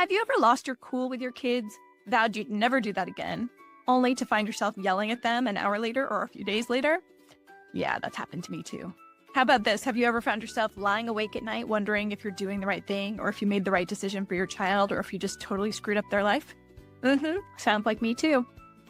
Have you ever lost your cool with your kids, vowed you'd never do that again, only to find yourself yelling at them an hour later or a few days later? Yeah, that's happened to me too. How about this? Have you ever found yourself lying awake at night wondering if you're doing the right thing or if you made the right decision for your child or if you just totally screwed up their life? Sounds like me too.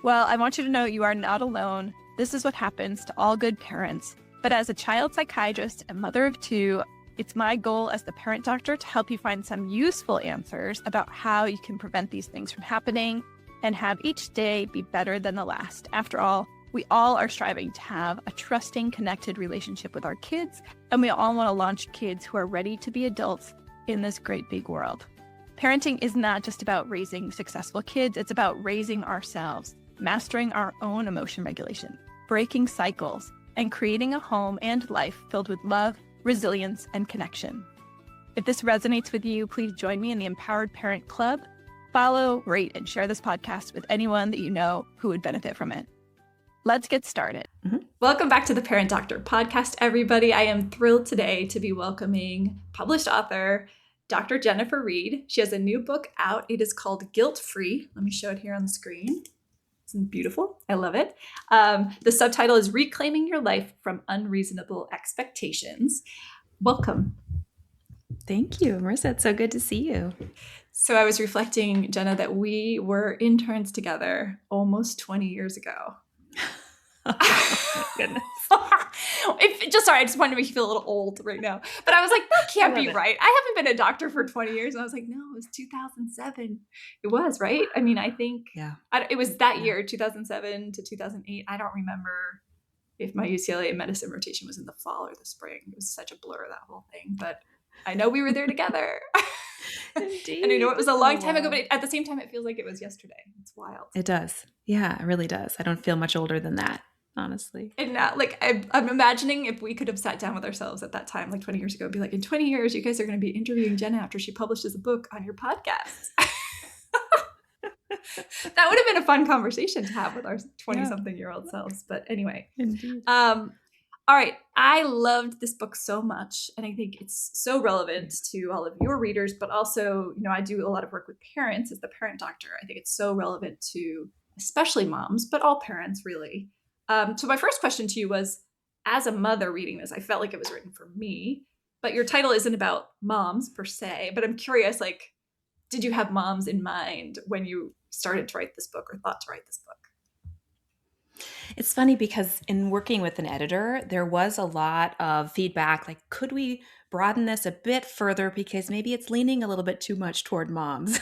Well, I want you to know you are not alone. This is what happens to all good parents. But as a child psychiatrist and mother of two, it's my goal as the parent doctor to help you find some useful answers about how you can prevent these things from happening and have each day be better than the last. After all, we all are striving to have a trusting, connected relationship with our kids, and we all want to launch kids who are ready to be adults in this great big world. Parenting is not just about raising successful kids, it's about raising ourselves, mastering our own emotion regulation, breaking cycles, and creating a home and life filled with love, resilience, and connection. If this resonates with you, please join me in the Empowered Parent Club. Follow, rate, and share this podcast with anyone that you know who would benefit from it. Let's get started. Welcome back to the Parent Doctor podcast, everybody. I am thrilled today to be welcoming published author, Dr. Jennifer Reid. She has a new book out. It is called Guilt Free. Let me show it here on the screen. It's beautiful. I love it. The subtitle is Reclaiming Your Life from Unreasonable Expectations. Welcome. Thank you, Marissa. It's so good to see you. So I was reflecting, Jenna, that we were interns together almost 20 years ago. Oh, goodness. Sorry, I just wanted to make you feel a little old right now. But I was like, that can't be right. I haven't been a doctor for 20 years. And I was like, no, it was 2007. It was, right? I mean, I think it was that year, 2007 to 2008. I don't remember if my UCLA medicine rotation was in the fall or the spring. It was such a blur, that whole thing. But I know we were there together. Indeed. And I know it was a long time ago, but at the same time, it feels like it was yesterday. It's wild. It does. Yeah, it really does. I don't feel much older than that, honestly. And now, I'm imagining if we could have sat down with ourselves at that time, like 20 years ago, and be like, in 20 years, you guys are going to be interviewing Jenna after she publishes a book on your podcast. That would have been a fun conversation to have with our 20-something-year-old selves. But anyway. Indeed. All right. I loved this book so much. And I think it's so relevant to all of your readers, but also, I do a lot of work with parents as the parent doctor. I think it's so relevant to especially moms, but all parents really. So my first question to you was, as a mother reading this, I felt like it was written for me, but your title isn't about moms per se, but I'm curious, did you have moms in mind when you started to write this book or thought to write this book? It's funny because in working with an editor, there was a lot of feedback, like, could we broaden this a bit further because maybe it's leaning a little bit too much toward moms.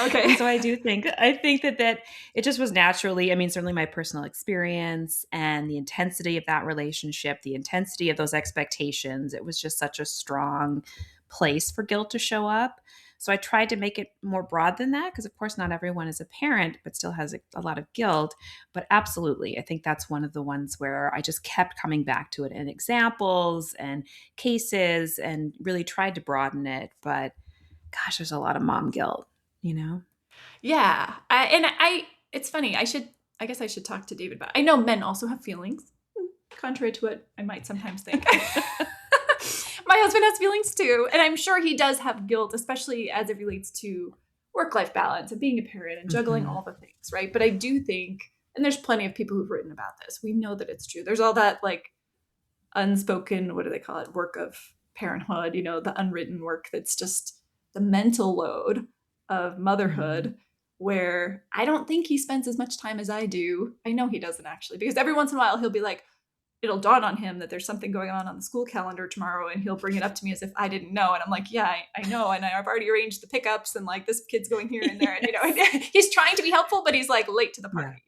Okay. And so I think that it just was naturally, certainly my personal experience and the intensity of that relationship, the intensity of those expectations, it was just such a strong place for guilt to show up. So I tried to make it more broad than that because, of course, not everyone is a parent, but still has a lot of guilt. But absolutely, I think that's one of the ones where I just kept coming back to it in examples and cases and really tried to broaden it. But gosh, there's a lot of mom guilt, Yeah. It's funny. I guess I should talk to David about it. I know men also have feelings, contrary to what I might sometimes think. My husband has feelings too, and I'm sure he does have guilt, especially as it relates to work-life balance and being a parent and juggling all the things, right? But I do think, and there's plenty of people who've written about this, we know that it's true. There's all that unspoken, what do they call it, work of parenthood, the unwritten work that's just the mental load of motherhood, where I don't think he spends as much time as I do. I know he doesn't actually, because every once in a while he'll be like, it'll dawn on him that there's something going on the school calendar tomorrow, and he'll bring it up to me as if I didn't know. And I'm like, yeah, I know. And I've already arranged the pickups and this kid's going here and there. And, he's trying to be helpful, but he's late to the party,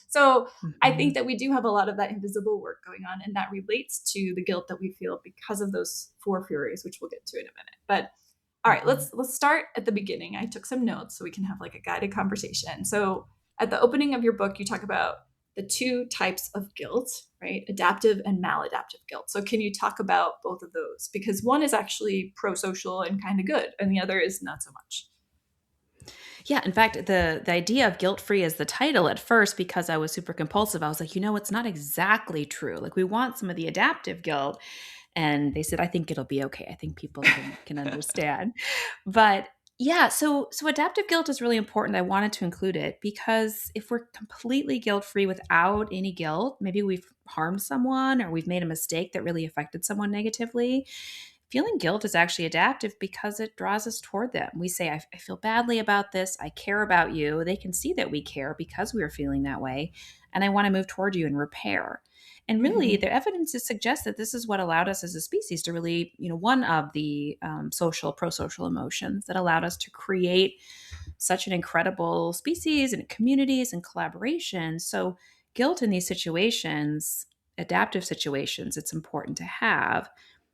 So I think that we do have a lot of that invisible work going on, and that relates to the guilt that we feel because of those 4 furies, which we'll get to in a minute. But all right, let's start at the beginning. I took some notes so we can have a guided conversation. So at the opening of your book, you talk about the 2 types of guilt, right? Adaptive and maladaptive guilt. So can you talk about both of those? Because one is actually pro-social and kind of good, and the other is not so much. Yeah, in fact, the idea of guilt-free is the title at first, because I was super compulsive. I was like, it's not exactly true. We want some of the adaptive guilt. And they said, I think it'll be okay. I think people can understand. But Yeah, so adaptive guilt is really important. I wanted to include it because if we're completely guilt-free without any guilt, maybe we've harmed someone or we've made a mistake that really affected someone negatively. Feeling guilt is actually adaptive because it draws us toward them. We say, I feel badly about this. I care about you. They can see that we care because we are feeling that way. And I want to move toward you and repair. And really, Mm-hmm. the evidence suggests that this is what allowed us as a species to really, one of the pro-social emotions that allowed us to create such an incredible species and communities and collaboration. So guilt in these situations, adaptive situations, it's important to have.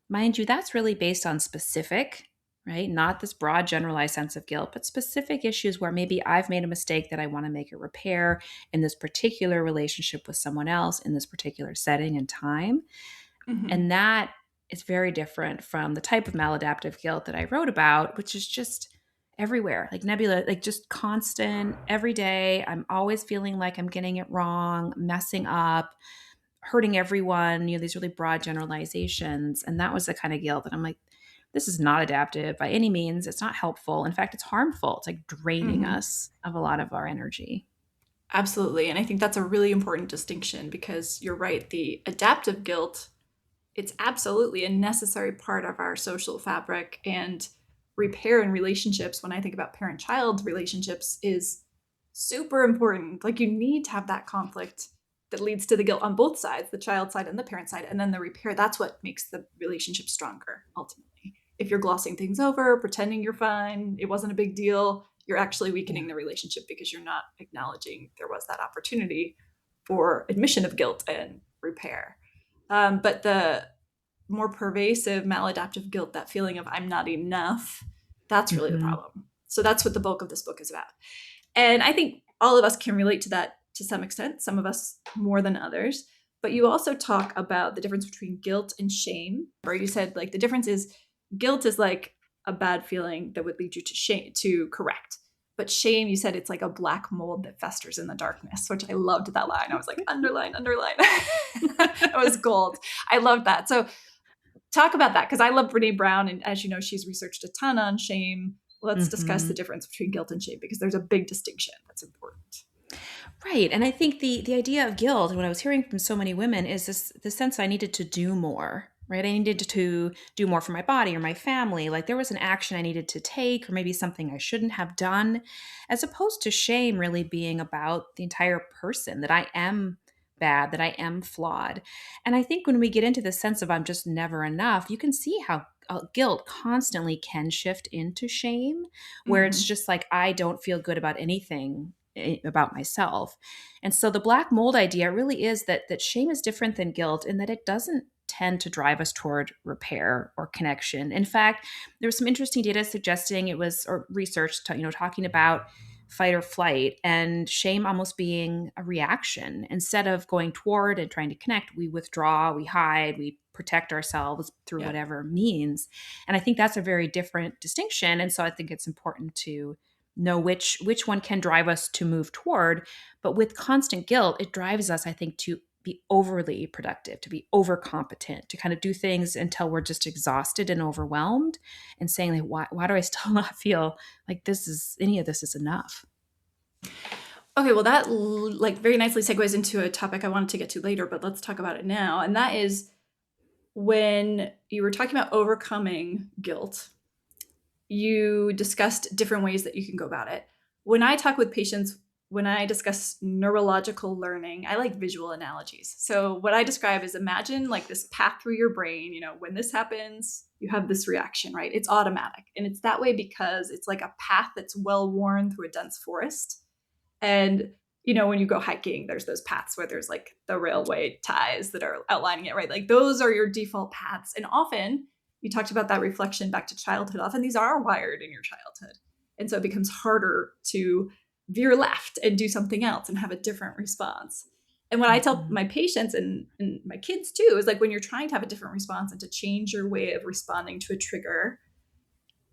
Mind you, that's really based on specific, right? Not this broad generalized sense of guilt, but specific issues where maybe I've made a mistake that I want to make a repair in this particular relationship with someone else in this particular setting and time. Mm-hmm. And that is very different from the type of maladaptive guilt that I wrote about, which is just everywhere, like nebula, like just constant every day. I'm always feeling like I'm getting it wrong, messing up, hurting everyone, these really broad generalizations. And that was the kind of guilt that I'm like, this is not adaptive by any means. It's not helpful. In fact, it's harmful. It's like draining Mm-hmm. us of a lot of our energy. Absolutely. And I think that's a really important distinction because you're right. The adaptive guilt, it's absolutely a necessary part of our social fabric, and repair in relationships, when I think about parent child relationships, is super important. Like, you need to have that conflict that leads to the guilt on both sides, the child side and the parent side, and then the repair. That's what makes the relationship stronger ultimately. If you're glossing things over, pretending you're fine, it wasn't a big deal, you're actually weakening Yeah. the relationship because you're not acknowledging there was that opportunity for admission of guilt and repair. But the more pervasive maladaptive guilt, that feeling of I'm not enough, that's really the Mm-hmm. problem. So that's what the bulk of this book is about. And I think all of us can relate to that to some extent, some of us more than others. But you also talk about the difference between guilt and shame, where you said like the difference is guilt is like a bad feeling that would lead you to shame to correct. But shame, you said it's like a black mold that festers in the darkness, which I loved that line. I was like, underline, underline. It was gold. I loved that. So talk about that, because I love Brene Brown, and as you know, she's researched a ton on shame. Let's discuss Mm-hmm. the difference between guilt and shame, because there's a big distinction that's important. Right. And I think the idea of guilt, and what I was hearing from so many women, is the sense I needed to do more, right? I needed to do more for my body or my family. Like there was an action I needed to take, or maybe something I shouldn't have done, as opposed to shame really being about the entire person, that I am bad, that I am flawed. And I think when we get into the sense of I'm just never enough, you can see how guilt constantly can shift into shame, where it's Mm-hmm. just like I don't feel good about anything about myself. And so the black mold idea really is that shame is different than guilt in that it doesn't tend to drive us toward repair or connection. In fact, there was some interesting data suggesting it was, or research, talking about fight or flight, and shame almost being a reaction. Instead of going toward and trying to connect, we withdraw, we hide, we protect ourselves through Yeah. whatever means. And I think that's a very different distinction. And so I think it's important to know which one can drive us to move toward. But with constant guilt, it drives us, I think, to be overly productive, to be overcompetent, to kind of do things until we're just exhausted and overwhelmed, and saying like, why do I still not feel like any of this is enough? Okay, well, that like very nicely segues into a topic I wanted to get to later, but let's talk about it now. And that is when you were talking about overcoming guilt, you discussed different ways that you can go about it. When I talk with patients, when I discuss neurological learning, I like visual analogies. So what I describe is, imagine like this path through your brain. When this happens, you have this reaction, right? It's automatic. And it's that way because it's like a path that's well worn through a dense forest. And when you go hiking, there's those paths where there's like the railway ties that are outlining it, right? Like those are your default paths. And often, you talked about that reflection back to childhood. Often these are wired in your childhood. And so it becomes harder to veer left and do something else and have a different response. And what I tell Mhm. my patients and my kids too is like, when you're trying to have a different response and to change your way of responding to a trigger,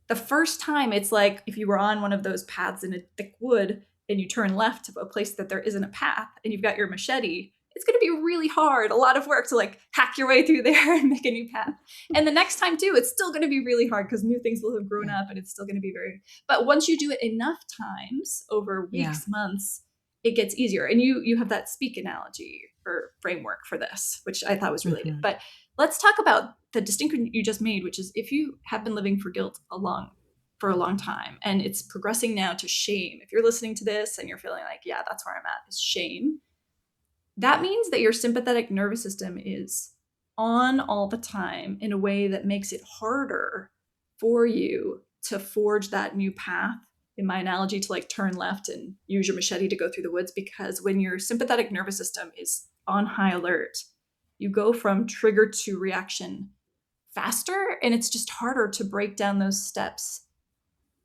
the first time, it's like if you were on one of those paths in a thick wood and you turn left to a place that there isn't a path and you've got your machete it's going to be really hard, a lot of work to like hack your way through there and make a new path. And the next time too, it's still going to be really hard because new things will have grown up and it's still going to be but once you do it enough times over weeks, months, it gets easier. And you have that speak analogy or framework for this, which I thought was related. But let's talk about the distinction you just made, which is if you have been living for guilt for a long time and it's progressing now to shame. If you're listening to this and you're feeling like, yeah, that's where I'm at, is shame. That means that your sympathetic nervous system is on all the time in a way that makes it harder for you to forge that new path. In my analogy, to like turn left and use your machete to go through the woods, because when your sympathetic nervous system is on high alert, you go from trigger to reaction faster, and it's just harder to break down those steps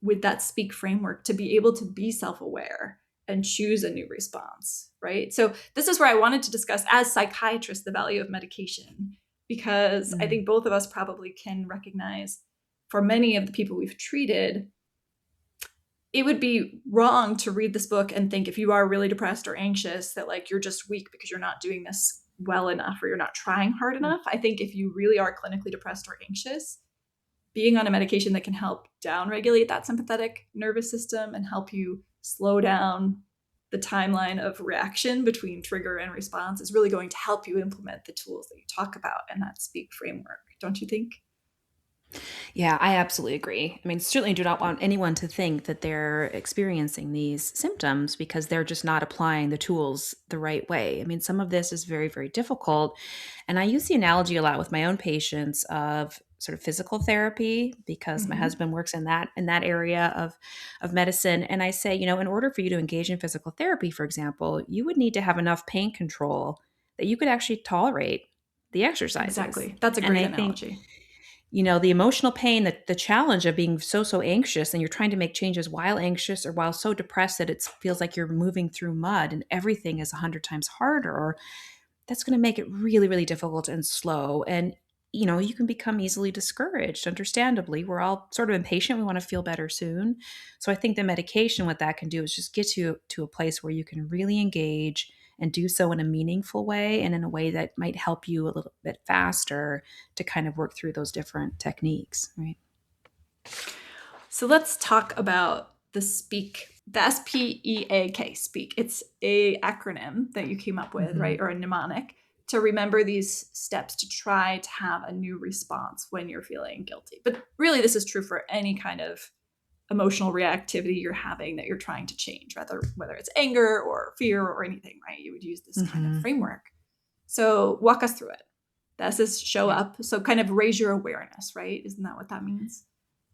with that speak framework to be able to be self-aware and choose a new response, right? So this is where I wanted to discuss, as psychiatrists, the value of medication, because I think both of us probably can recognize for many of the people we've treated, it would be wrong to read this book and think if you are really depressed or anxious that like you're just weak because you're not doing this well enough or you're not trying hard enough. I think if you really are clinically depressed or anxious, being on a medication that can help downregulate that sympathetic nervous system and help you slow down the timeline of reaction between trigger and response is really going to help you implement the tools that you talk about in that speak framework. Don't you think? Yeah, I absolutely agree. I mean, certainly do not want anyone to think that they're experiencing these symptoms because they're just not applying the tools the right way. I mean, some of this is very, very difficult. And I use the analogy a lot with my own patients of sort of physical therapy because my husband works in that area of medicine. And I say, in order for you to engage in physical therapy, for example, you would need to have enough pain control that you could actually tolerate the exercises. Exactly. That's a great analogy. Think, the emotional pain, the challenge of being so anxious and you're trying to make changes while anxious or while so depressed that it feels like you're moving through mud and everything is 100 times harder, that's going to make it really, really difficult and slow. And, you can become easily discouraged, understandably. We're all sort of impatient. We want to feel better soon. So I think the medication, what that can do is just get you to a place where you can really engage and do so in a meaningful way and in a way that might help you a little bit faster to kind of work through those different techniques, right? So let's talk about the SPEAK, the SPEAK, SPEAK. It's a acronym that you came up with, right? Or a mnemonic to remember these steps to try to have a new response when you're feeling guilty. But really, this is true for any kind of emotional reactivity you're having that you're trying to change, whether it's anger or fear or anything, right? You would use this kind of framework. So walk us through it. This is show up. So kind of raise your awareness, right? Isn't that what that means?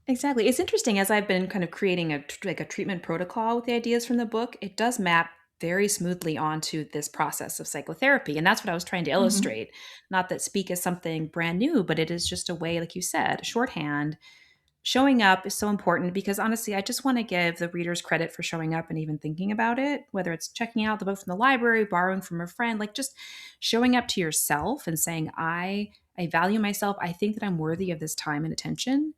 Exactly. It's interesting as I've been kind of creating a treatment protocol with the ideas from the book, it does map very smoothly onto this process of psychotherapy. And that's what I was trying to illustrate. Not that speak is something brand new, but it is just a way, like you said, shorthand. Showing up is so important because honestly, I just want to give the readers credit for showing up and even thinking about it, whether it's checking out the book from the library, borrowing from a friend, like just showing up to yourself and saying, I value myself. I think that I'm worthy of this time and attention.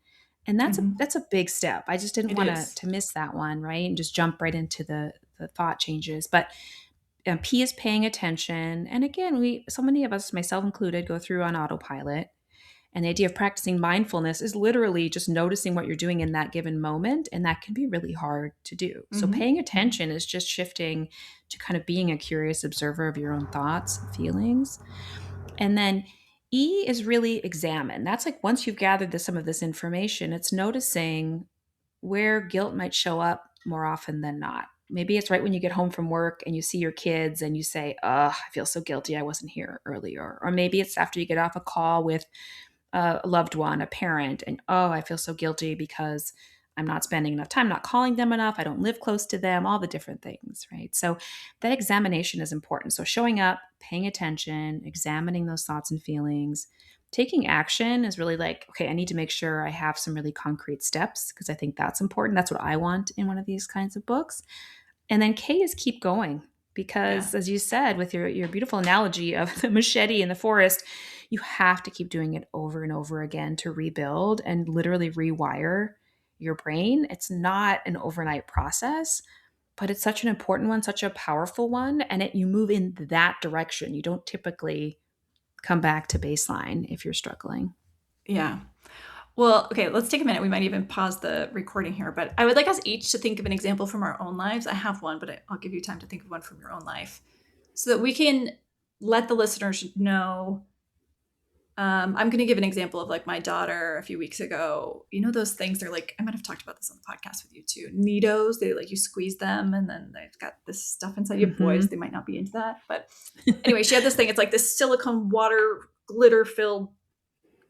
And that's a big step. I just didn't want to miss that one, right? And just jump right into the thought changes. But P is paying attention. And again, so many of us, myself included, go through on autopilot. And the idea of practicing mindfulness is literally just noticing what you're doing in that given moment. And that can be really hard to do. So paying attention is just shifting to kind of being a curious observer of your own thoughts and feelings. And then E is really examine. That's like once you've gathered some of this information, it's noticing where guilt might show up more often than not. Maybe it's right when you get home from work and you see your kids and you say, I feel so guilty I wasn't here earlier. Or maybe it's after you get off a call with a loved one, a parent, and I feel so guilty because I'm not spending enough time, not calling them enough, I don't live close to them, all the different things, right? So that examination is important. So showing up, paying attention, examining those thoughts and feelings, taking action is really like, okay, I need to make sure I have some really concrete steps because I think that's important. That's what I want in one of these kinds of books. And then K is keep going. Because as you said, with your beautiful analogy of the machete in the forest, you have to keep doing it over and over again to rebuild and literally rewire your brain. It's not an overnight process, but it's such an important one, such a powerful one. And you move in that direction. You don't typically come back to baseline if you're struggling. Yeah. Well, okay, let's take a minute. We might even pause the recording here, but I would like us each to think of an example from our own lives. I have one, but I'll give you time to think of one from your own life so that we can let the listeners know. I'm going to give an example of like my daughter a few weeks ago. You know, those things, they're like, I might have talked about this on the podcast with you too. Neatos, they like, you squeeze them and then they've got this stuff inside you. Boys, they might not be into that. But anyway, she had this thing. It's like this silicone water glitter filled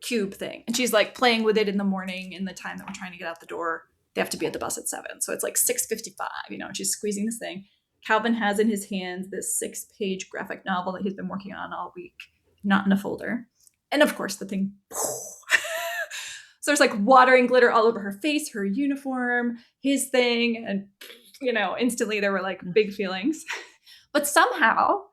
cube thing. And she's like playing with it in the morning in the time that we're trying to get out the door. They have to be at the bus at 7. So it's like 6:55, you know, and she's squeezing this thing. Calvin has in his hands this 6-page graphic novel that he's been working on all week, not in a folder. And of course the thing, so there's like water and glitter all over her face, her uniform, his thing. And, you know, instantly there were like big feelings. But somehow,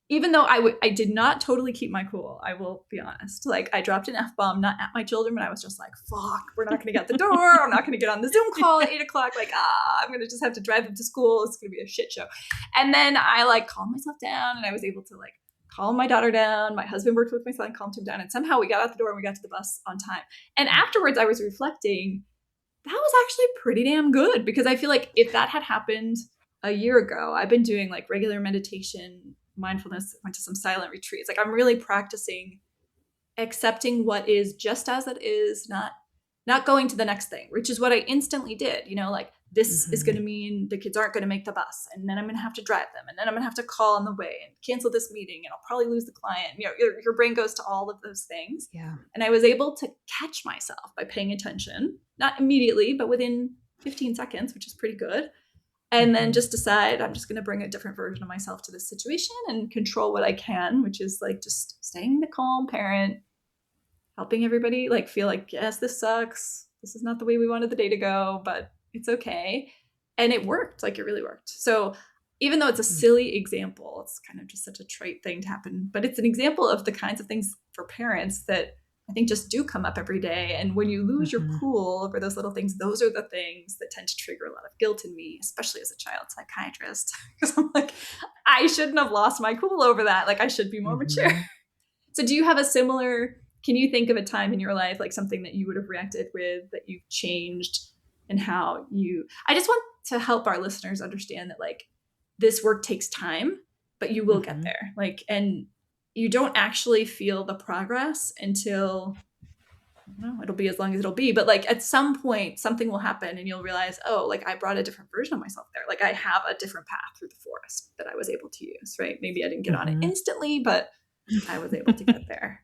even though I did not totally keep my cool, I will be honest. Like I dropped an F-bomb, not at my children, but I was just like, fuck, we're not going to get the door. I'm not going to get on the Zoom call at 8 o'clock. Like, I'm going to just have to drive them to school. It's going to be a shit show. And then I like calmed myself down and I was able to like calm my daughter down. My husband worked with my son, calmed him down. And somehow we got out the door and we got to the bus on time. And afterwards I was reflecting, that was actually pretty damn good, because I feel like if that had happened a year ago, I've been doing like regular meditation, mindfulness, went to some silent retreats. Like I'm really practicing accepting what is just as it is, not going to the next thing, which is what I instantly did. You know, like this is going to mean the kids aren't going to make the bus, and then I'm going to have to drive them, and then I'm going to have to call on the way and cancel this meeting, and I'll probably lose the client. You know, your brain goes to all of those things. Yeah. And I was able to catch myself by paying attention, not immediately, but within 15 seconds, which is pretty good. And then just decide I'm just going to bring a different version of myself to this situation and control what I can, which is like just staying the calm parent, helping everybody like feel like, yes, this sucks. This is not the way we wanted the day to go, but it's okay. And it worked. Like it really worked. So even though it's a silly example, it's kind of just such a trite thing to happen, but it's an example of the kinds of things for parents that I think just do come up every day. And when you lose your cool over those little things, those are the things that tend to trigger a lot of guilt in me, especially as a child psychiatrist. Because I'm like, I shouldn't have lost my cool over that. Like I should be more mature. So do you have a similar, can you think of a time in your life, like something that you would have reacted with that you've changed, and how I just want to help our listeners understand that like this work takes time, but you will get there. Like, and you don't actually feel the progress until, I don't know, it'll be as long as it'll be. But like at some point, something will happen and you'll realize, oh, like I brought a different version of myself there. Like I have a different path through the forest that I was able to use, right? Maybe I didn't get on it instantly, but I was able to get there.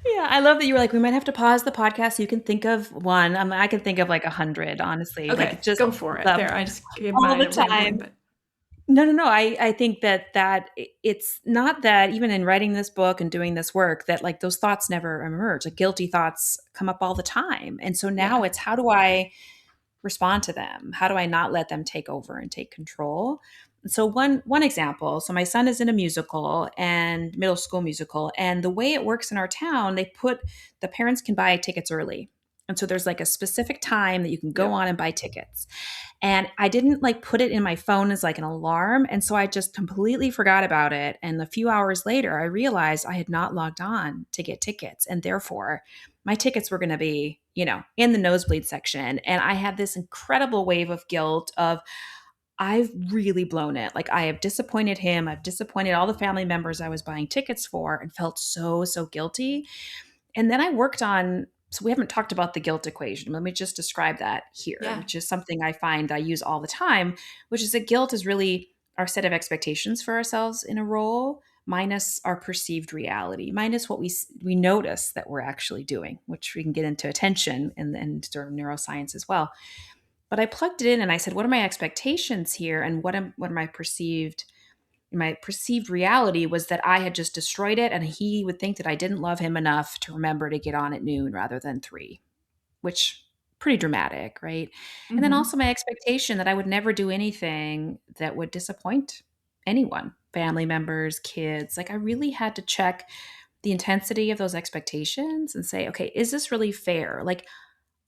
Yeah, I love that you were like, we might have to pause the podcast so you can think of one. I can think of like 100, honestly. Okay, like just go for it. There, I just gave all mine the a time. rambling, but No. I think that it's not that even in writing this book and doing this work that like those thoughts never emerge. Like guilty thoughts come up all the time. And so now it's how do I respond to them? How do I not let them take over and take control? So one example, so my son is in a musical and middle school musical, and the way it works in our town, the parents can buy tickets early. And so there's like a specific time that you can go on and buy tickets. And I didn't like put it in my phone as like an alarm. And so I just completely forgot about it. And a few hours later, I realized I had not logged on to get tickets. And therefore, my tickets were going to be, you know, in the nosebleed section. And I had this incredible wave of guilt of, I've really blown it. Like I have disappointed him. I've disappointed all the family members I was buying tickets for and felt so guilty. And then I worked on, so we haven't talked about the guilt equation. Let me just describe that here, which is something I find I use all the time, which is that guilt is really our set of expectations for ourselves in a role minus our perceived reality, minus what we notice that we're actually doing, which we can get into attention and sort of neuroscience as well. But I plugged it in and I said, what are my expectations here? And what are my perceived reality was that I had just destroyed it and he would think that I didn't love him enough to remember to get on at noon rather than 3, which pretty dramatic, right? And then also my expectation that I would never do anything that would disappoint anyone, family members, kids. Like I really had to check the intensity of those expectations and say, okay, is this really fair? Like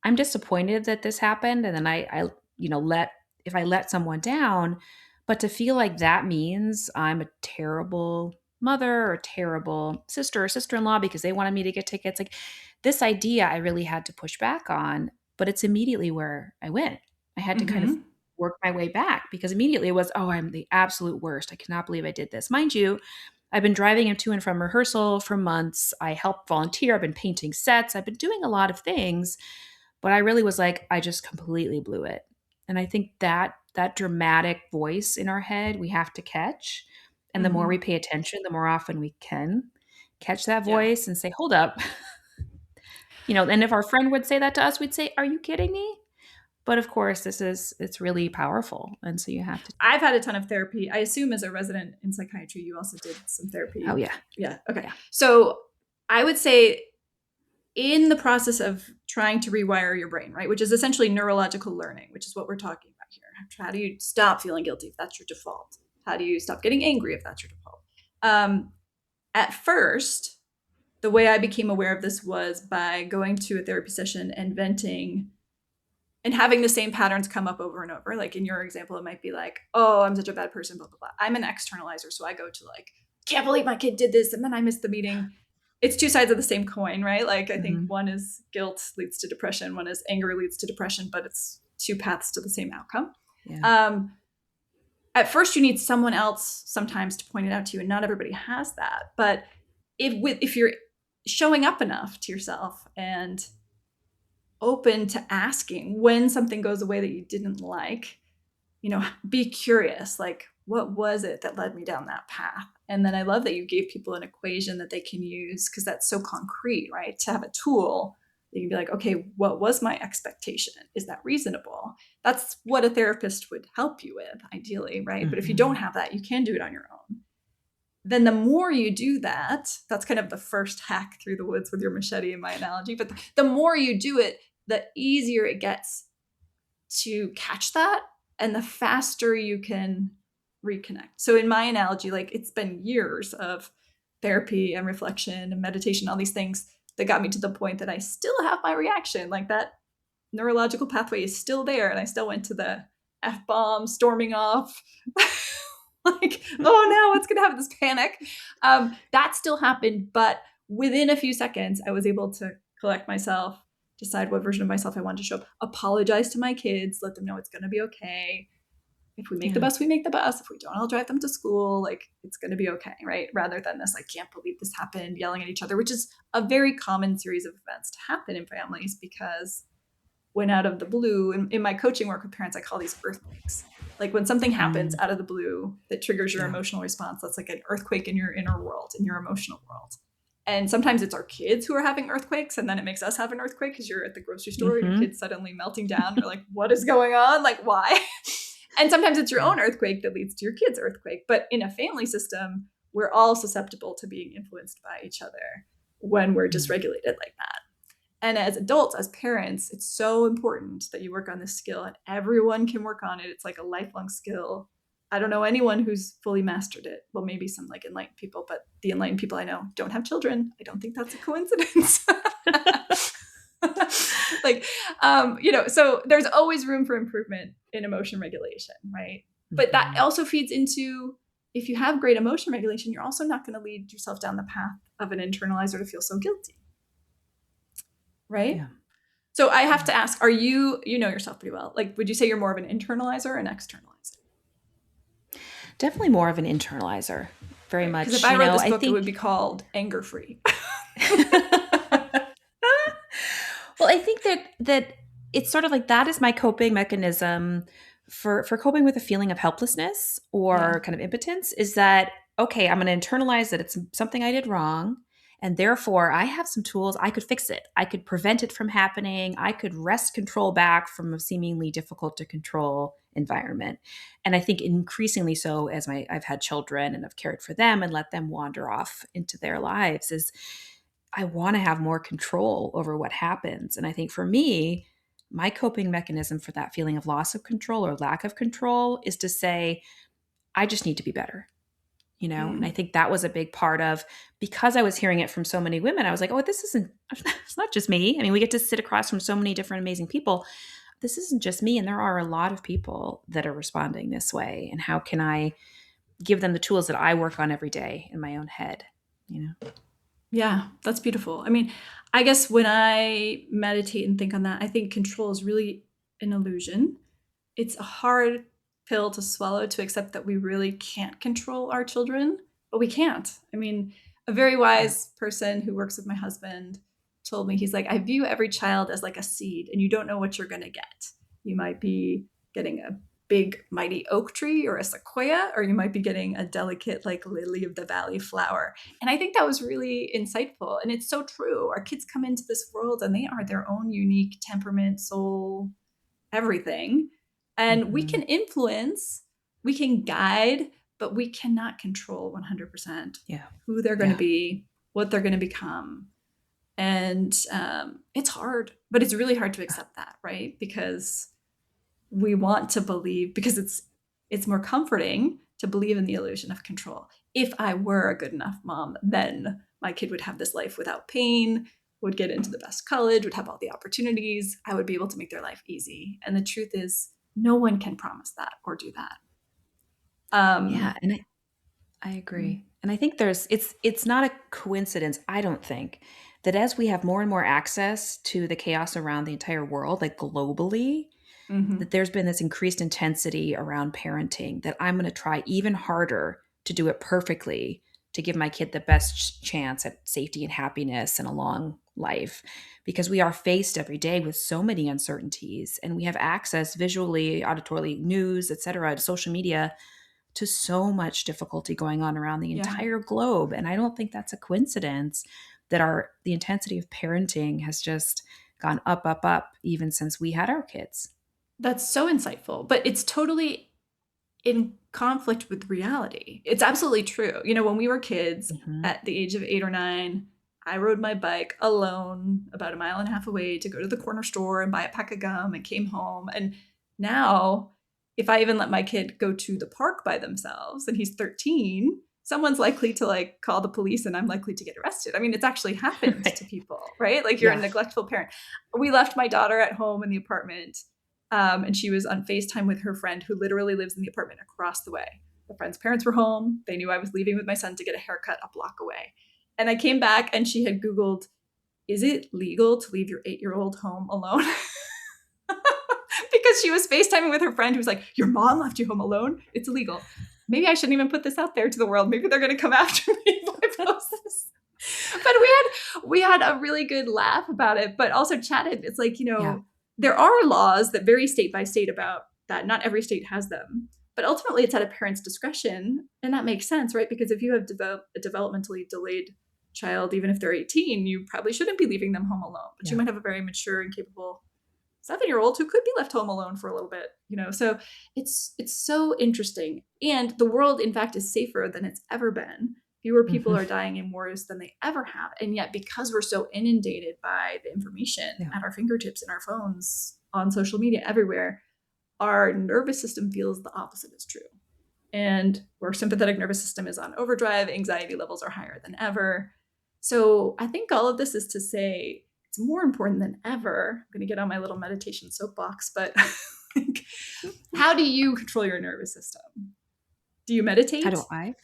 I'm disappointed that this happened. And then I let if I let someone down, but to feel like that means I'm a terrible mother or terrible sister or sister-in-law because they wanted me to get tickets. Like this idea I really had to push back on, but it's immediately where I went. I had to kind of Mm-hmm. work my way back because immediately it was, oh, I'm the absolute worst. I cannot believe I did this. Mind you, I've been driving him to and from rehearsal for months. I helped volunteer. I've been painting sets. I've been doing a lot of things, but I really was like, I just completely blew it. And I think that dramatic voice in our head, we have to catch. And the more Mm-hmm. we pay attention, the more often we can catch that Yeah. voice and say, hold up. And if our friend would say that to us, we'd say, are you kidding me? But of course, it's really powerful. And so you have to. I've had a ton of therapy. I assume as a resident in psychiatry, you also did some therapy. Oh, yeah. Yeah. Okay. Yeah. So I would say in the process of trying to rewire your brain, right, which is essentially neurological learning, which is what we're talking about here. How do you stop feeling guilty if that's your default? How do you stop getting angry if that's your default? At first, the way I became aware of this was by going to a therapy session and venting and having the same patterns come up over and over. Like in your example, it might be like, oh, I'm such a bad person, blah, blah, blah. I'm an externalizer. So I go to like, can't believe my kid did this. And then I missed the meeting. It's two sides of the same coin, right? Like I think one is guilt leads to depression. One is anger leads to depression, but it's two paths to the same outcome. Yeah. At first you need someone else sometimes to point it out to you. And not everybody has that. But if you're showing up enough to yourself and open to asking when something goes away that you didn't like, be curious, like, what was it that led me down that path? And then I love that you gave people an equation that they can use because that's so concrete, right? To have a tool, you can be like, okay, what was my expectation? Is that reasonable? That's what a therapist would help you with, ideally, right? But if you don't have that, you can do it on your own. Then the more you do that, that's kind of the first hack through the woods with your machete in my analogy. But the more you do it, the easier it gets to catch that and the faster you can reconnect. So in my analogy, like it's been years of therapy and reflection and meditation, all these things that got me to the point that I still have my reaction. Like that neurological pathway is still there. And I still went to the F-bomb storming off. Like, oh no, what's going to happen? This panic. That still happened. But within a few seconds, I was able to collect myself, decide what version of myself I wanted to show up, apologize to my kids, let them know it's going to be okay. If we make the bus, we make the bus. If we don't, I'll drive them to school. Like, it's going to be okay, right? Rather than this, I can't believe this happened, yelling at each other, which is a very common series of events to happen in families because when out of the blue, in my coaching work with parents, I call these earthquakes. Like when something happens out of the blue that triggers your emotional response, that's like an earthquake in your inner world, in your emotional world. And sometimes it's our kids who are having earthquakes, and then it makes us have an earthquake because you're at the grocery store and your kid's suddenly melting down. You're like, what is going on? Like, why? And sometimes it's your own earthquake that leads to your kid's earthquake. But in a family system, we're all susceptible to being influenced by each other when we're dysregulated like that. And as adults, as parents, it's so important that you work on this skill, and everyone can work on it. It's like a lifelong skill. I don't know anyone who's fully mastered it. Well, maybe some like enlightened people, but the enlightened people I know don't have children. I don't think that's a coincidence. So there's always room for improvement in emotion regulation, right? But that also feeds into, if you have great emotion regulation, you're also not going to lead yourself down the path of an internalizer to feel so guilty. Right? Yeah. So I have to ask, you know yourself pretty well. Like, would you say you're more of an internalizer or an externalizer? Definitely more of an internalizer. Very much. Because if I wrote this book, it would be called Anger Free. Well, I think that it's sort of like that is my coping mechanism for coping with a feeling of helplessness or kind of impotence, is that, okay, I'm going to internalize that it's something I did wrong. And therefore, I have some tools. I could fix it. I could prevent it from happening. I could wrest control back from a seemingly difficult to control environment. And I think increasingly so as I've had children and I've cared for them and let them wander off into their lives, is I want to have more control over what happens. And I think for me, my coping mechanism for that feeling of loss of control or lack of control is to say, I just need to be better. And I think that was a big part of, because I was hearing it from so many women, I was like, oh, it's not just me. I mean, we get to sit across from so many different amazing people, this isn't just me. And there are a lot of people that are responding this way. And how can I give them the tools that I work on every day in my own head, you know? Yeah, that's beautiful. I mean, I guess when I meditate and think on that, I think control is really an illusion. It's a hard pill to swallow to accept that we really can't control our children, but we can't. I mean, a very Yeah. wise person who works with my husband told me, he's like, I view every child as like a seed, and you don't know what you're going to get. You might be getting a big, mighty oak tree or a sequoia, or you might be getting a delicate, like lily of the valley flower. And I think that was really insightful. And it's so true. Our kids come into this world and they are their own unique temperament, soul, everything. And we Mhm. can influence, we can guide, but we cannot control 100% Yeah. who they're going to Yeah. be, what they're going to become. And it's hard, but it's really hard to accept that, right? Because we want to believe, because it's more comforting to believe in the illusion of control. If I were a good enough mom, then my kid would have this life without pain, would get into the best college, would have all the opportunities. I would be able to make their life easy. And the truth is, no one can promise that or do that. Yeah. And I agree. And I think it's not a coincidence, I don't think, that as we have more and more access to the chaos around the entire world, like globally, Mm-hmm. that there's been this increased intensity around parenting that I'm going to try even harder to do it perfectly to give my kid the best chance at safety and happiness and a long life, because we are faced every day with so many uncertainties, and we have access visually, auditorily, news, etc., to social media, to so much difficulty going on around the Yeah. entire globe. And I don't think that's a coincidence that our the intensity of parenting has just gone up, up, up, even since we had our kids. That's so insightful, but it's totally in conflict with reality. It's absolutely true. You know, when we were kids Hmm. at the age of 8 or 9, I rode my bike alone about a mile and a half away to go to the corner store and buy a pack of gum and came home. And now, if I even let my kid go to the park by themselves and he's 13, someone's likely to like call the police and I'm likely to get arrested. I mean, it's actually happened to Right. people, right? Like you're a Yeah. neglectful parent. We left my daughter at home in the apartment, and she was on FaceTime with her friend who literally lives in the apartment across the way. The friend's parents were home. They knew I was leaving with my son to get a haircut a block away. And I came back and she had Googled, is it legal to leave your 8-year-old home alone? Because she was FaceTiming with her friend who was like, your mom left you home alone? It's illegal. Maybe I shouldn't even put this out there to the world. Maybe they're going to come after me if I post this. But we had a really good laugh about it, but also chatted. It's like, Yeah. there are laws that vary state by state about that. Not every state has them. But ultimately, it's at a parent's discretion. And that makes sense, right? Because if you have a developmentally delayed child, even if they're 18, you probably shouldn't be leaving them home alone. But you Yeah. might have a very mature and capable 7-year-old who could be left home alone for a little bit. So it's so interesting. And the world, in fact, is safer than it's ever been. Fewer people Mhm. are dying in wars than they ever have. And yet, because we're so inundated by the information Yeah. at our fingertips, in our phones, on social media, everywhere, our nervous system feels the opposite is true. And our sympathetic nervous system is on overdrive. Anxiety levels are higher than ever. So I think all of this is to say it's more important than ever. I'm going to get on my little meditation soapbox, but how do you control your nervous system? Do you How meditate? do I?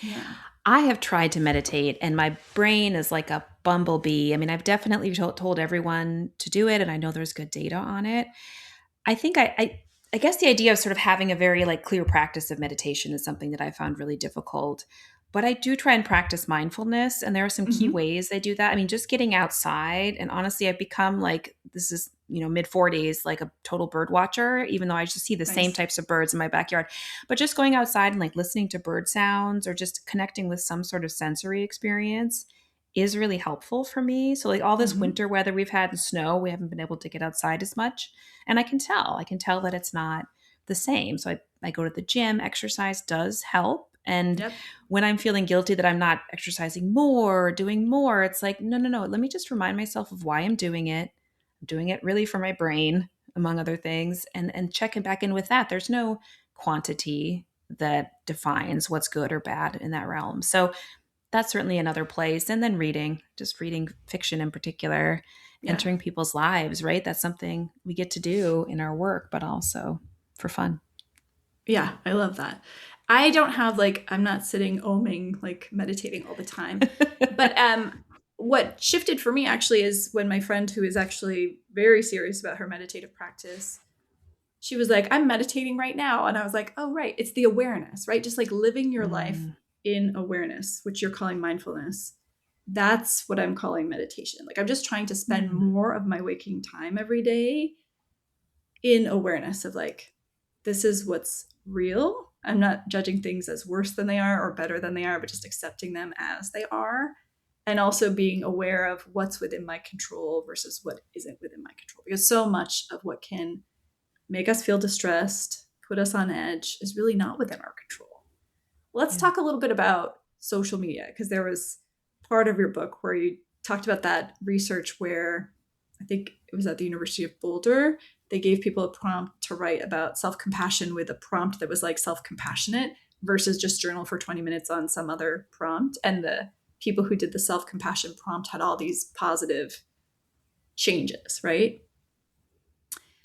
Yeah. I have tried to meditate, and my brain is like a bumblebee. I mean, I've definitely told everyone to do it, and I know there's good data on it. I think I guess the idea of sort of having a very like clear practice of meditation is something that I found really difficult. But I do try and practice mindfulness, and there are some key Mm-hmm. ways I do that. I mean, just getting outside, and honestly, I've become like this is mid 40s, like a total bird watcher, even though I just see the same Nice. types of birds in my backyard. But just going outside and like listening to bird sounds or just connecting with some sort of sensory experience is really helpful for me. So like all this Mm-hmm. winter weather we've had and snow, we haven't been able to get outside as much. And I can tell that it's not the same. So I go to the gym. Exercise does help. And Yep. when I'm feeling guilty that I'm not exercising more or doing more, it's like, no, no, no. Let me just remind myself of why I'm doing it. I'm doing it really for my brain, among other things, and checking back in with that. There's no quantity that defines what's good or bad in that realm. So that's certainly another place. And then reading, just reading fiction in particular. entering people's lives, right? That's something we get to do in our work, but also for fun. Yeah, I love that. I don't have like, I'm not sitting oming, like meditating all the time. But what shifted for me actually is when my friend, who is actually very serious about her meditative practice, she was like, I'm meditating right now. And I was like, oh, right. It's the awareness, right? Just like living your life in awareness, which you're calling mindfulness. That's what I'm calling meditation. Like, I'm just trying to spend more of my waking time every day in awareness of like, this is what's real. I'm not judging things as worse than they are or better than they are, but just accepting them as they are. And also being aware of what's within my control versus what isn't within my control. Because so much of what can make us feel distressed, put us on edge, is really not within our control. Let's talk a little bit about social media, because there was part of your book where you talked about that research where I think it was at the University of Boulder. They gave people a prompt to write about self-compassion with a prompt that was like self-compassionate versus just journal for 20 minutes on some other prompt. And the people who did the self-compassion prompt had all these positive changes, right?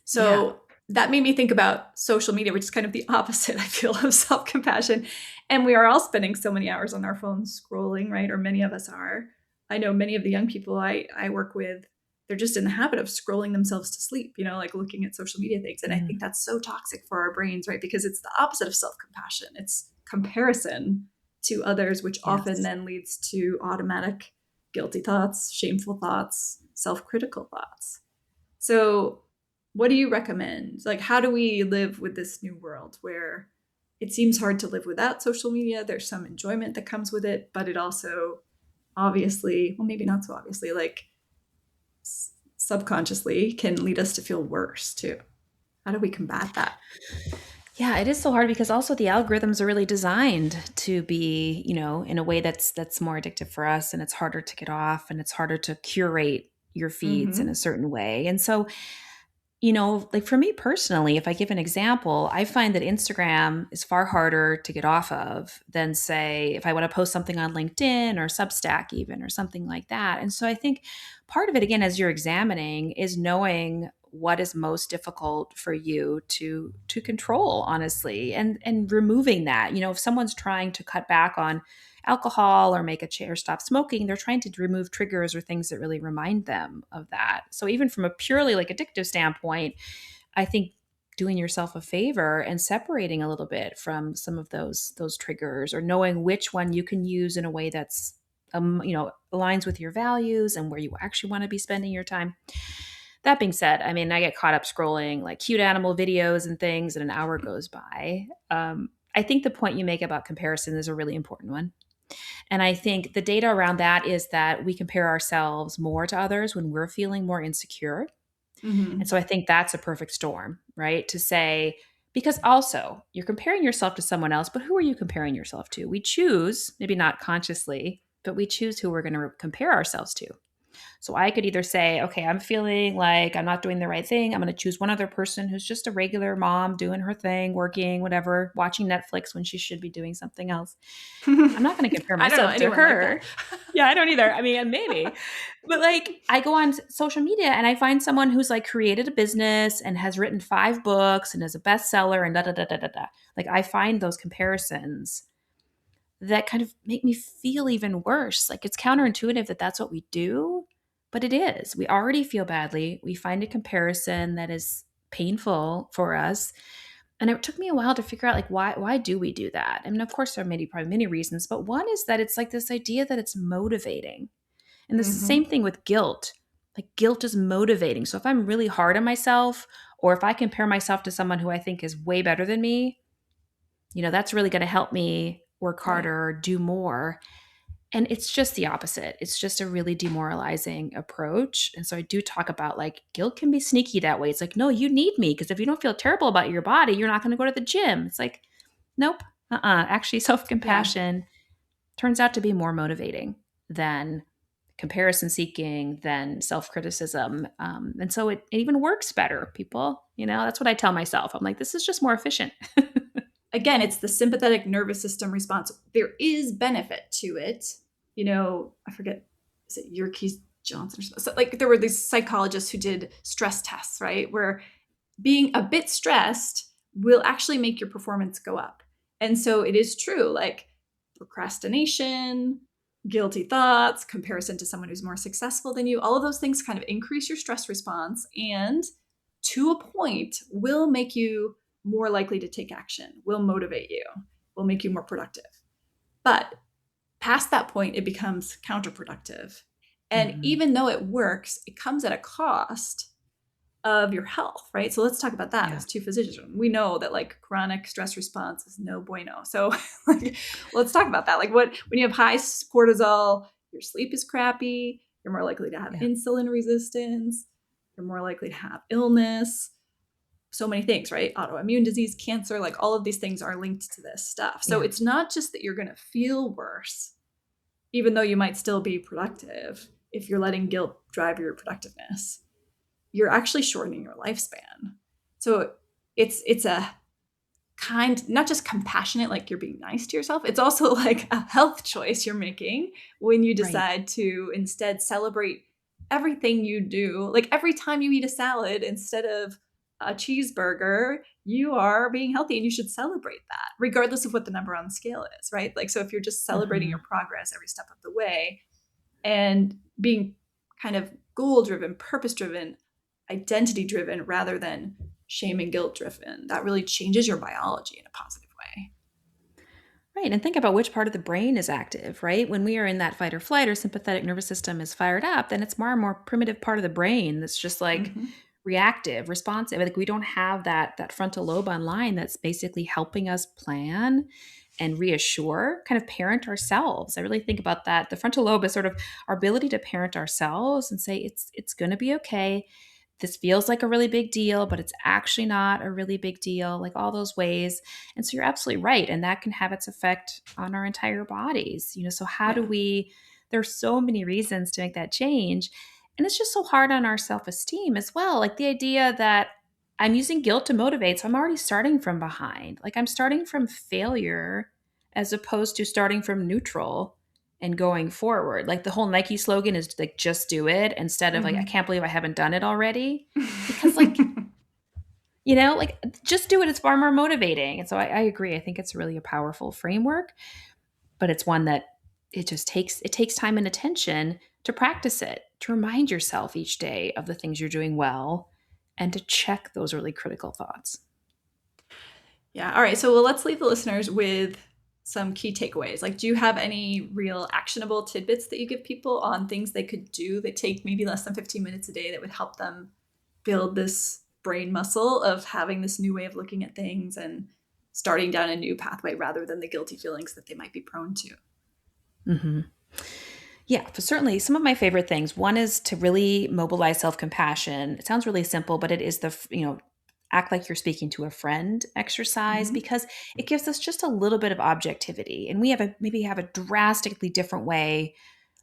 So that made me think about social media, which is kind of the opposite, I feel, of self-compassion. And we are all spending so many hours on our phones scrolling, right? Or many of us are. I know many of the young people I work with, they're just in the habit of scrolling themselves to sleep, you know, like looking at social media things. And I think that's so toxic for our brains, right? Because it's the opposite of self-compassion. It's comparison to others, which often then leads to automatic guilty thoughts, shameful thoughts, self-critical thoughts. So what do you recommend? Like, how do we live with this new world where it seems hard to live without social media? There's some enjoyment that comes with it, but it also obviously, well, maybe not so obviously, like subconsciously can lead us to feel worse too. How do we combat that? Yeah, it is so hard because also the algorithms are really designed to be, you know, in a way that's more addictive for us, and it's harder to get off, and it's harder to curate your feeds in a certain way. And so, you know, like for me personally, if I give an example, I find that Instagram is far harder to get off of than, say, if I want to post something on LinkedIn or Substack even, or something like that. And so I think part of it, again, as you're examining, is knowing what is most difficult for you to control, honestly, and removing that. You know, if someone's trying to cut back on alcohol or make a or stop smoking, they're trying to remove triggers or things that really remind them of that. So even from a purely like addictive standpoint, I think doing yourself a favor and separating a little bit from some of those triggers, or knowing which one you can use in a way that's you know, aligns with your values and where you actually want to be spending your time. That being said, I mean, I get caught up scrolling like cute animal videos and things, and an hour goes by. I think the point you make about comparison is a really important one. And I think the data around that is that we compare ourselves more to others when we're feeling more insecure. And so I think that's a perfect storm, right? To say, because also you're comparing yourself to someone else, but who are you comparing yourself to? We choose, maybe not consciously, but we choose who we're going to compare ourselves to. So I could either say, okay, I'm feeling like I'm not doing the right thing. I'm going to choose one other person who's just a regular mom doing her thing, working, whatever, watching Netflix when she should be doing something else. I'm not going to compare myself to her. Like yeah, I don't either. I mean, maybe. But like I go on social media and I find someone who's like created a business and has written 5 books and is a bestseller and da da da da da da. Like I find those comparisons that kind of make me feel even worse. Like it's counterintuitive that that's what we do, but it is. We already feel badly. We find a comparison that is painful for us. And it took me a while to figure out like why do we do that? I mean, of course there are probably many reasons, but one is that it's like this idea that it's motivating. And this is the same thing with guilt. Like guilt is motivating. So if I'm really hard on myself, or if I compare myself to someone who I think is way better than me, you know, that's really going to help me work harder, do more. And it's just the opposite. It's just a really demoralizing approach. And so I do talk about like guilt can be sneaky that way. It's like, no, you need me, because if you don't feel terrible about your body, you're not going to go to the gym. It's like, nope. Actually, self-compassion turns out to be more motivating than comparison seeking, than self-criticism. And so it even works better, people. You know, that's what I tell myself. I'm like, this is just more efficient. Again, it's the sympathetic nervous system response. There is benefit to it. You know, I forget, is it Yerkes Johnson. So, like, there were these psychologists who did stress tests, right? Where being a bit stressed will actually make your performance go up. And so it is true, like procrastination, guilty thoughts, comparison to someone who's more successful than you, all of those things kind of increase your stress response and to a point will make you more likely to take action, will motivate you, will make you more productive. But past that point, it becomes counterproductive. And even though it works, it comes at a cost of your health, right? So let's talk about that as two physicians. We know that like chronic stress response is no bueno. So like, let's talk about that. Like when you have high cortisol, your sleep is crappy, you're more likely to have insulin resistance, you're more likely to have illness, so many things, right? Autoimmune disease, cancer, like all of these things are linked to this stuff. So it's not just that you're going to feel worse, even though you might still be productive if you're letting guilt drive your productiveness. You're actually shortening your lifespan. So it's a kind, not just compassionate, like you're being nice to yourself. It's also like a health choice you're making when you decide to instead celebrate everything you do. Like every time you eat a salad instead of a cheeseburger, you are being healthy and you should celebrate that regardless of what the number on the scale is, right? Like, so if you're just celebrating your progress every step of the way and being kind of goal-driven, purpose-driven, identity-driven rather than shame and guilt-driven, that really changes your biology in a positive way. Right. And think about which part of the brain is active, right? When we are in that fight or flight or sympathetic nervous system is fired up, then it's more and more primitive part of the brain that's just like reactive, responsive. Like we don't have that frontal lobe online that's basically helping us plan and reassure, kind of parent ourselves. I really think about that. The frontal lobe is sort of our ability to parent ourselves and say, it's going to be okay. This feels like a really big deal, but it's actually not a really big deal, like all those ways. And so you're absolutely right. And that can have its effect on our entire bodies. So how do we, there's so many reasons to make that change. And it's just so hard on our self-esteem as well. Like the idea that I'm using guilt to motivate. So I'm already starting from behind. Like I'm starting from failure as opposed to starting from neutral and going forward. Like the whole Nike slogan is like, just do it instead of like, I can't believe I haven't done it already. Because like, like just do it. It's far more motivating. And so I agree. I think it's really a powerful framework, but it's one that it takes time and attention to practice it, to remind yourself each day of the things you're doing well and to check those really critical thoughts. Yeah. All right. So let's leave the listeners with some key takeaways. Like, do you have any real actionable tidbits that you give people on things they could do that take maybe less than 15 minutes a day that would help them build this brain muscle of having this new way of looking at things and starting down a new pathway rather than the guilty feelings that they might be prone to? Yeah, but certainly some of my favorite things. One is to really mobilize self-compassion. It sounds really simple, but it is act like you're speaking to a friend exercise because it gives us just a little bit of objectivity. And we maybe have a drastically different way.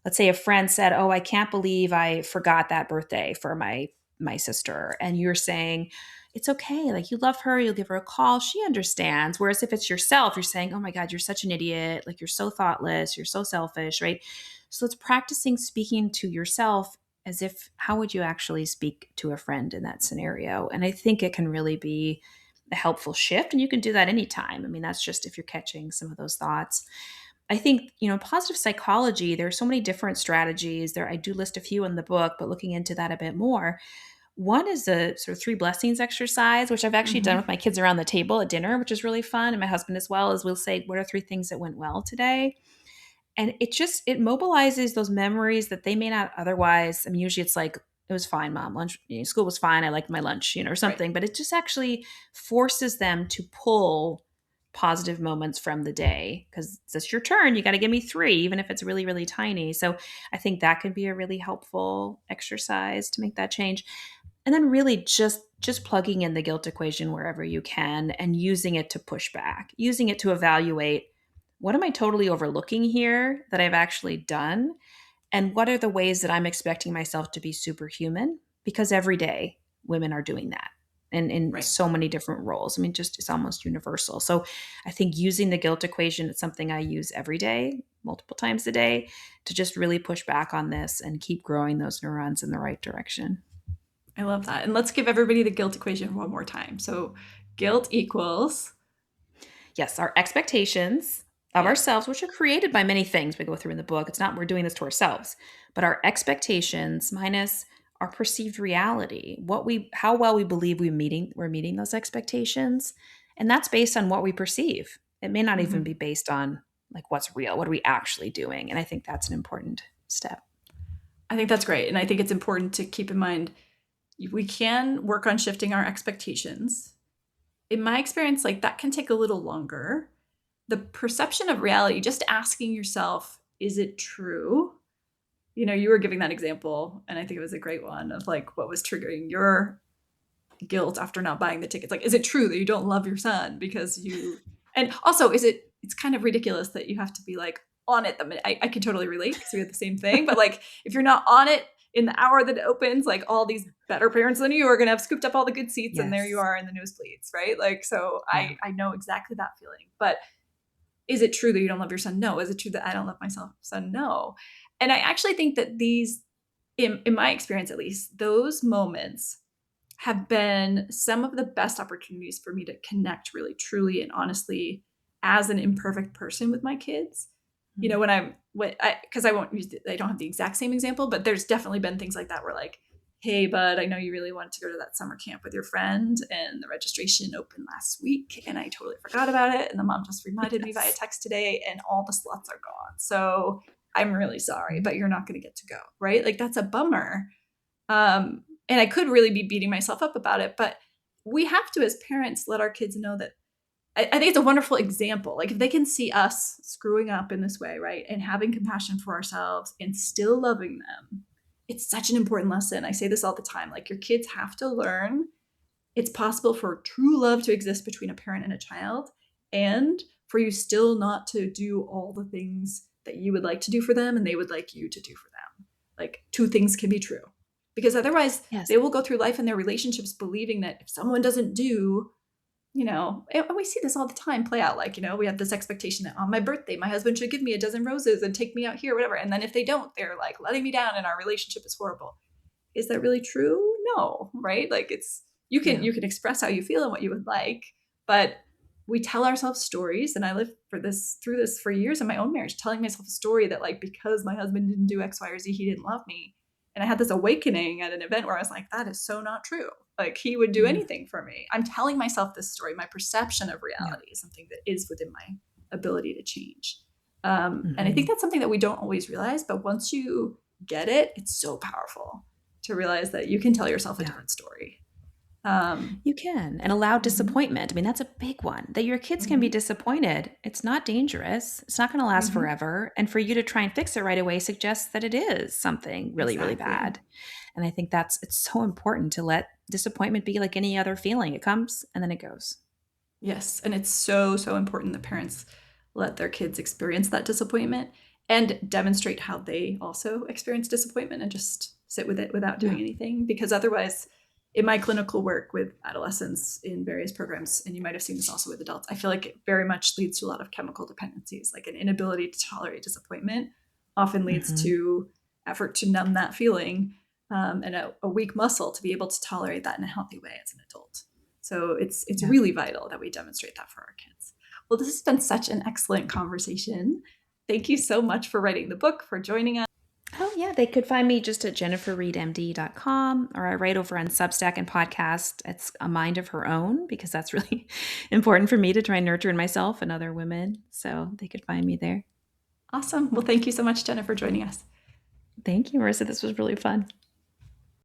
Let's say a friend said, "Oh, I can't believe I forgot that birthday for my sister." And you're saying, "It's okay. Like you love her, you'll give her a call. She understands." Whereas if it's yourself, you're saying, "Oh my God, you're such an idiot. Like you're so thoughtless, you're so selfish," right? So it's practicing speaking to yourself as if, how would you actually speak to a friend in that scenario? And I think it can really be a helpful shift. And you can do that anytime. I mean, that's just if you're catching some of those thoughts. I think, positive psychology, there are so many different strategies there. I do list a few in the book, but looking into that a bit more. One is the sort of 3 blessings exercise, which I've actually done with my kids around the table at dinner, which is really fun. And my husband as well, is we'll say, what are 3 things that went well today? And it mobilizes those memories that they may not otherwise. I mean, usually it's like, it was fine, Mom. Lunch, school was fine. I liked my lunch, or something. Right. But it just actually forces them to pull positive moments from the day because it's your turn. You got to give me 3, even if it's really, really tiny. So I think that could be a really helpful exercise to make that change. And then really just plugging in the guilt equation wherever you can and using it to push back, using it to evaluate, what am I totally overlooking here that I've actually done? And what are the ways that I'm expecting myself to be superhuman? Because every day women are doing that. in Right. so many different roles. I mean, just it's almost universal. So I think using the guilt equation is something I use every day, multiple times a day, to just really push back on this and keep growing those neurons in the right direction. I love that. And let's give everybody the guilt equation one more time. So guilt equals, Yes, our expectations of yeah, ourselves, which are created by many things we go through in the book. It's not we're doing this to ourselves, but our expectations minus our perceived reality, how well we believe we're meeting those expectations. And that's based on what we perceive. It may not even mhm. be based on like what's real, what are we actually doing? And I think that's an important step. I think that's great. And I think it's important to keep in mind we can work on shifting our expectations. In my experience, like that can take a little longer. The perception of reality, just asking yourself, is it true? You were giving that example, and I think it was a great one of like what was triggering your guilt after not buying the tickets. Like, is it true that you don't love your son because you, and also, it's kind of ridiculous that you have to be like on it the minute. I can totally relate because we had the same thing, but like, if you're not on it in the hour that it opens, like all these better parents than you are going to have scooped up all the good seats and there you Yes. are in the nosebleeds, right? Like, so Yeah. I know exactly that feeling, but is it true that you don't love your son? No. Is it true that I don't love my son? No. And I actually think that these, in my experience at least, those moments have been some of the best opportunities for me to connect really, truly, and honestly as an imperfect person with my kids. Because I won't use, I don't have the exact same example, but there's definitely been things like that where like, hey, bud, I know you really wanted to go to that summer camp with your friend and the registration opened last week and I totally forgot about it. And the mom just reminded me via text today and all the slots are gone. So I'm really sorry, but you're not going to get to go. Right. Like that's a bummer. And I could really be beating myself up about it, but we have to, as parents, let our kids know that I think it's a wonderful example. Like if they can see us screwing up in this way, right, and having compassion for ourselves and still loving them, it's such an important lesson. I say this all the time. Like your kids have to learn it's possible for true love to exist between a parent and a child, and for you still not to do all the things that you would like to do for them and they would like you to do for them. Like two things can be true. Because otherwise, Yes. they will go through life in their relationships believing that if someone doesn't do, and we see this all the time play out. Like, we have this expectation that on my birthday, my husband should give me a dozen roses and take me out here, whatever. And then if they don't, they're like letting me down and our relationship is horrible. Is that really true? No, right? Like you can express how you feel and what you would like, but we tell ourselves stories. And I lived through this for years in my own marriage, telling myself a story that like, because my husband didn't do X, Y, or Z, he didn't love me. And I had this awakening at an event where I was like, that is so not true. Like he would do anything for me. I'm telling myself this story. My perception of reality is something that is within my ability to change. And I think that's something that we don't always realize, but once you get it, it's so powerful to realize that you can tell yourself a different story. You can, and allow disappointment. I mean, that's a big one, that your kids can be disappointed. It's not dangerous. It's not going to last forever. And for you to try and fix it right away suggests that it is something really, really bad. And I think it's so important to let disappointment be like any other feeling. It comes and then it goes. Yes. And it's so, so important that parents let their kids experience that disappointment and demonstrate how they also experience disappointment and just sit with it without doing anything. Because otherwise, in my clinical work with adolescents in various programs, and you might have seen this also with adults, I feel like it very much leads to a lot of chemical dependencies, like an inability to tolerate disappointment often leads to effort to numb that feeling and a weak muscle to be able to tolerate that in a healthy way as an adult. So it's really vital that we demonstrate that for our kids. Well, this has been such an excellent conversation. Thank you so much for writing the book, for joining us. Oh, yeah. They could find me just at jenniferreidmd.com, or I write over on Substack and podcast. It's A Mind of Her Own, because that's really important for me to try and nurture in myself and other women. So they could find me there. Awesome. Well, thank you so much, Jenna, for joining us. Thank you, Marissa. This was really fun.